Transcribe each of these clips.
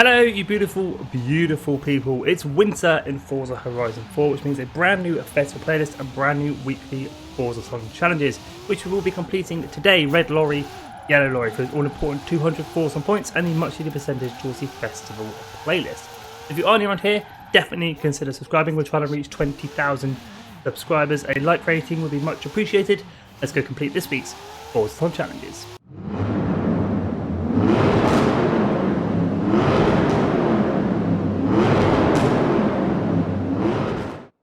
Hello you beautiful, beautiful people. It's winter in Forza Horizon 4, which means a brand new festival playlist and brand new weekly FORZA challenges, which we will be completing today. Red Lorry, Yellow Lorry for its all-important 200 FORZA points and the much needed percentage towards the festival playlist. If you are new around here, definitely consider subscribing. We're trying to reach 20,000 subscribers. A like rating would be much appreciated. Let's go complete this week's FORZA challenges.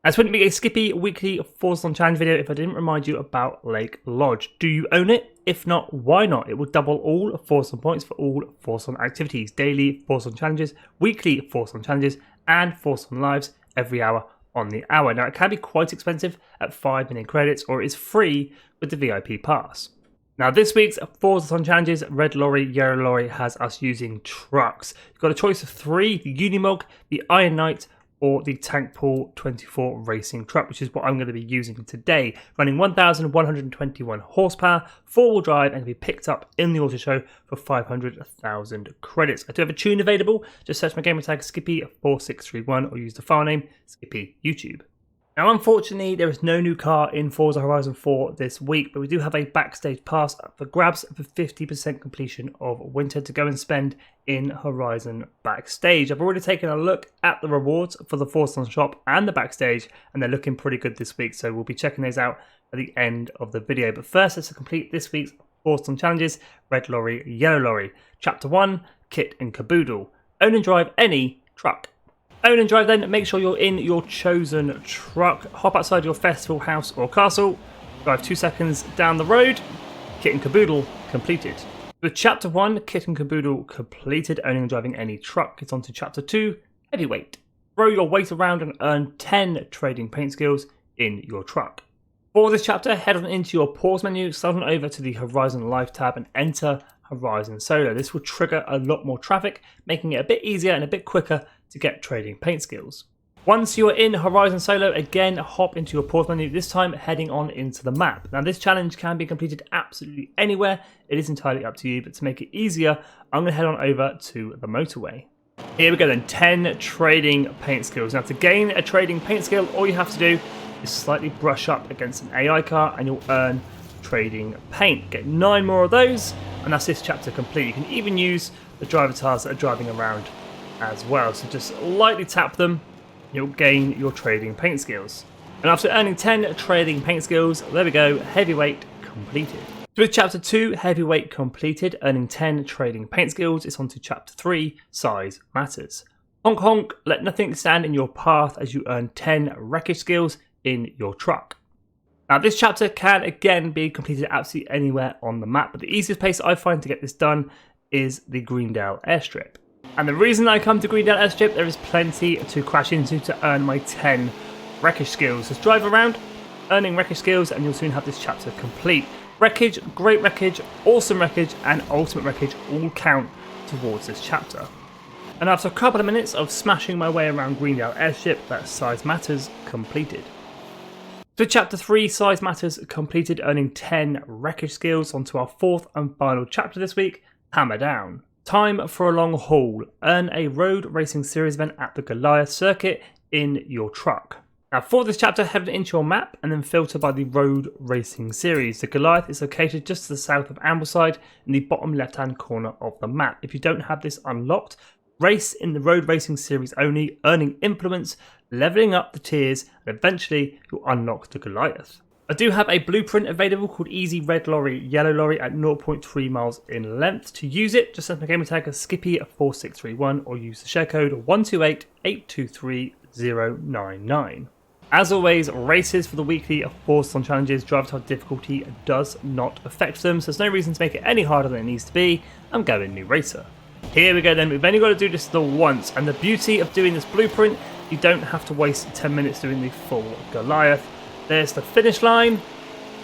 This wouldn't be a Skippy weekly FORZA challenge video if I didn't remind you about Lake Lodge. Do you own it? If not, why not? It will double all FORZA points for all FORZA activities, daily FORZA challenges, weekly FORZA challenges, and FORZA lives every hour on the hour. Now, it can be quite expensive at 5 million credits, or it is free with the VIP pass. Now, this week's FORZA challenges, Red Lorry, Yellow Lorry, has us using trucks. You've got a choice of 3, the Unimog, the Iron Knight, or the Tankpool 24 racing truck, which is what I'm going to be using today. Running 1,121 horsepower, 4-wheel drive, and can be picked up in the auto show for 500,000 credits. I do have a tune available. Just search my gamer tag Skippy4631 or use the file name Skippy YouTube. Now, unfortunately, there is no new car in Forza Horizon 4 this week, but we do have a backstage pass up for grabs for 50% completion of winter to go and spend in Horizon Backstage. I've already taken a look at the rewards for the Forza shop and the backstage, and they're looking pretty good this week, so we'll be checking those out at the end of the video. But first, let's complete this week's Forza challenges, Red Lorry, Yellow Lorry. Chapter 1, Kit and Caboodle. Own and drive any truck. Own and drive then, make sure you're in your chosen truck. Hop outside your festival house or castle. Drive 2 seconds down the road. Kit and Caboodle completed. With Chapter 1, Kit and Caboodle completed, owning and driving any truck. It's on to Chapter 2, Heavyweight. Throw your weight around and earn 10 trading paint skills in your truck. For this chapter, head on into your pause menu, slide on over to the Horizon Live tab and enter Horizon Solo. This will trigger a lot more traffic, making it a bit easier and a bit quicker to get trading paint skills. Once you are in Horizon Solo, again hop into your pause menu, this time heading on into the map. Now, this challenge can be completed absolutely anywhere. It is entirely up to you, but to make it easier, I'm going to head on over to the motorway. Here we go then, 10 trading paint skills. Now, to gain a trading paint skill, all you have to do is slightly brush up against an AI car and you'll earn trading paint. Get 9 more of those and that's this chapter complete. You can even use the driver tires that are driving around as well. So just lightly tap them, you'll gain your trading paint skills. And after earning 10 trading paint skills, there we go, heavyweight completed. With chapter 2, heavyweight completed, earning 10 trading paint skills, it's on to chapter 3, size matters. Honk honk, let nothing stand in your path as you earn 10 wreckage skills in your truck. Now, this chapter can again be completed absolutely anywhere on the map, but the easiest place I find to get this done is the Greendale airstrip. And the reason I come to Greendale airstrip, there is plenty to crash into to earn my 10 wreckage skills. Just drive around, earning wreckage skills, and you'll soon have this chapter complete. Wreckage, great wreckage, awesome wreckage, and ultimate wreckage all count towards this chapter. And after a couple of minutes of smashing my way around Greendale airstrip, that size matters completed. So chapter 3, size matters completed, earning 10 wreckage skills. Onto our 4th and final chapter this week, Hammer Down. Time for a long haul. Earn a road racing series event at the Goliath circuit in your truck. Now, for this chapter, head into your map and then filter by the road racing series. The Goliath is located just to the south of Ambleside in the bottom left-hand corner of the map. If you don't have this unlocked, race in the road racing series only, earning influence, leveling up the tiers, and eventually you'll unlock the Goliath. I do have a blueprint available called Easy Red Lorry, Yellow Lorry at 0.3 miles in length. To use it, just send my gamer tag as Skippy4631 or use the share code 128823099. As always, races for the weekly FORZA challenges, driver type difficulty does not affect them, so there's no reason to make it any harder than it needs to be. I'm going new racer. Here we go then, we've only got to do this the once, and the beauty of doing this blueprint, you don't have to waste 10 minutes doing the full Goliath. There's the finish line,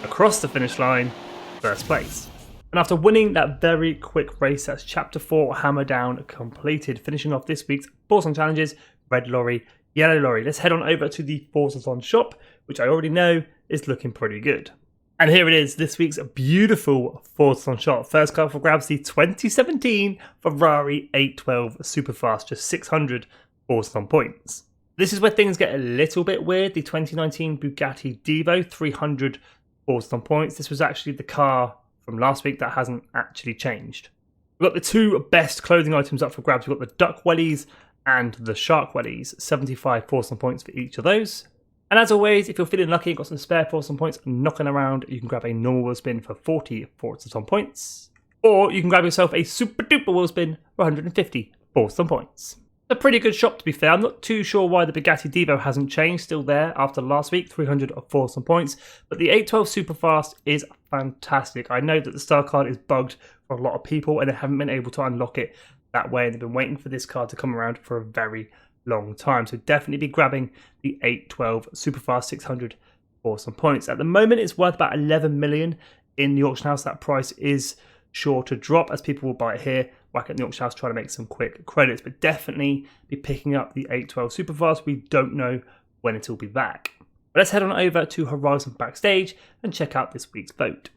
across the finish line, first place. And after winning that very quick race, that's chapter 4, Hammer Down completed, finishing off this week's FORZA challenges, Red Lorry, Yellow Lorry. Let's head on over to the FORZA shop, which I already know is looking pretty good. And here it is, this week's beautiful Forza shot. First car for grabs, the 2017 Ferrari 812 Superfast, just 600 Forza points. This is where things get a little bit weird. The 2019 Bugatti Divo, 300 Forza points. This was actually the car from last week that hasn't actually changed. We've got the two best clothing items up for grabs. We've got the duck wellies and the shark wellies, 75 Forza points for each of those. And as always, if you're feeling lucky and got some spare Forza points knocking around, you can grab a normal wheel spin for 40 Forza points. Or you can grab yourself a super duper wheel spin for 150 Forza points. A pretty good shop, to be fair. I'm not too sure why the Bugatti Divo hasn't changed, still there after last week, 300 Forza points. But the 812 Superfast is fantastic. I know that the star card is bugged for a lot of people and they haven't been able to unlock it that way. And they've been waiting for this card to come around for a very long time. So definitely be grabbing the 812 Superfast 600 Forza points. At the moment, it's worth about 11 million in the auction house. That price is sure to drop as people will buy it here, whack it in the auction house, try to make some quick credits, but definitely be picking up the 812 Superfast. We don't know when it will be back. But let's head on over to Horizon Backstage and check out this week's vote.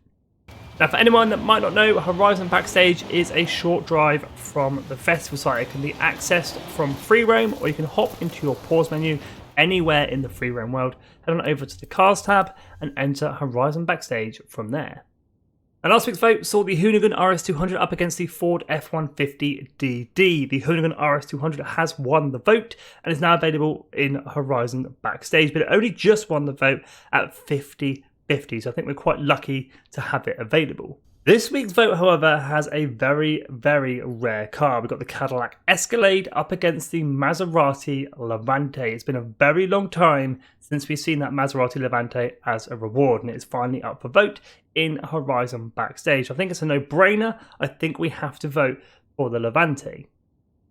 Now, for anyone that might not know, Horizon Backstage is a short drive from the festival site. It can be accessed from free roam, or you can hop into your pause menu anywhere in the free roam world, head on over to the Cars tab and enter Horizon Backstage from there. And last week's vote saw the Hoonigan RS200 up against the Ford F-150 DD. The Hoonigan RS200 has won the vote and is now available in Horizon Backstage, but it only just won the vote at 50-50, so I think we're quite lucky to have it available. This week's vote, however, has a very, very rare car. We've got the Cadillac Escalade up against the Maserati Levante. It's been a very long time since we've seen that Maserati Levante as a reward, and it is finally up for vote in Horizon Backstage. I think it's a no-brainer. I think we have to vote for the Levante.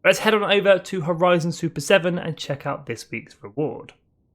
Let's head on over to Horizon Super 7 and check out this week's reward.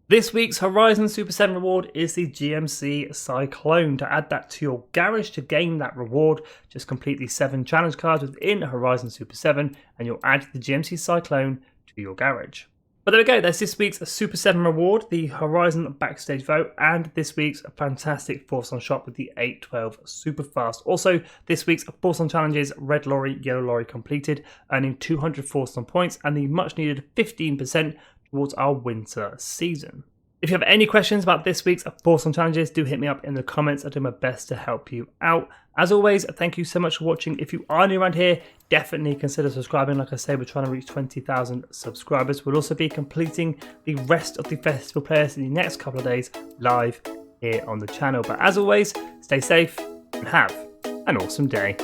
This week's Horizon Super 7 reward is the GMC Cyclone. To add that to your garage to gain that reward, just complete the 7 challenge cards within Horizon Super 7 and you'll add the GMC Cyclone to your garage. But there we go, there's this week's Super 7 reward, the Horizon Backstage vote, and this week's fantastic Forza shop with the 812 Superfast. Also, this week's Forza challenges, Red Lorry, Yellow Lorry completed, earning 200 Forza points and the much needed 15% towards our winter season. If you have any questions about this week's Forza challenges, do hit me up in the comments. I'll do my best to help you out. As always, thank you so much for watching. If you are new around here, definitely consider subscribing. Like I say, we're trying to reach 20,000 subscribers. We'll also be completing the rest of the festival playlists in the next couple of days live here on the channel. But as always, stay safe and have an awesome day.